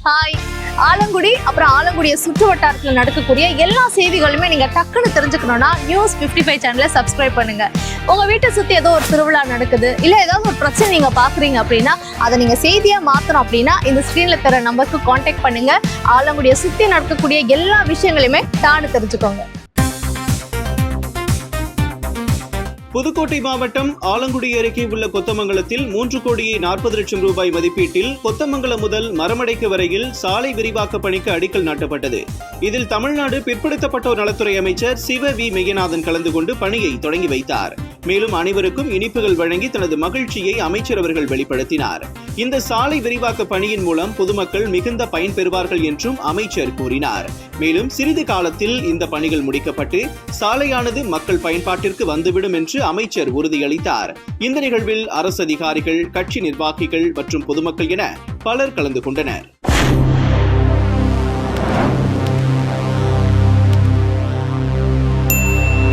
Hi. Alangudi அப்புறம் ஆலங்குடியை சுற்று வட்டாரத்தில் நடக்கக்கூடிய எல்லா செய்திகளுமே நீங்க டக்குன்னு தெரிஞ்சுக்கணும்னா நியூஸ் 55 சேனலை சப்ஸ்கிரைப் பண்ணுங்க. உங்க வீட்டை சுத்தி ஏதோ ஒரு திருவிழா நடக்குது, இல்ல ஏதாவது ஒரு பிரச்சனை நீங்க பாக்குறீங்க அப்படின்னா அதை நீங்க செய்தியா மாத்தணும் அப்படின்னா இந்த ஸ்கிரீன்ல தர நம்பருக்கு கான்டாக்ட் பண்ணுங்க. ஆலங்குடியை சுத்தி நடக்கக்கூடிய எல்லா விஷயங்களையுமே டான்னு தெரிஞ்சுக்கோங்க. புதுக்கோட்டை மாவட்டம் ஆலங்குடி அருகே உள்ள கொத்தமங்கலத்தில் 3,40,00,000 ரூபாய் மதிப்பீட்டில் கொத்தமங்கலம் முதல் மரமடைக்கு வரையில் சாலை விரிவாக்க பணிக்கு அடிக்கல் நாட்டப்பட்டது. இதில் தமிழ்நாடு பிற்படுத்தப்பட்டோர் நலத்துறை அமைச்சர் சிவ வி மெய்யநாதன் கலந்து கொண்டு பணியை தொடங்கி வைத்தார். மேலும் அனைவருக்கும் இனிப்புகள் வழங்கி தனது மகிழ்ச்சியை அமைச்சர் அவர்கள் வெளிப்படுத்தினார். இந்த சாலை விரிவாக்க பணியின் மூலம் பொதுமக்கள் மிகுந்த பயன்பெறுவார்கள் என்றும் அமைச்சர் கூறினார். மேலும் சிறிது காலத்தில் இந்த பணிகள் முடிக்கப்பட்டு சாலையானது மக்கள் பயன்பாட்டிற்கு வந்துவிடும் என்று அமைச்சர் உறுதியளித்தார். இந்த நிகழ்வில் அரசு அதிகாரிகள், கட்சி நிர்வாகிகள் மற்றும் பொதுமக்கள் என பலர் கலந்து கொண்டனர்.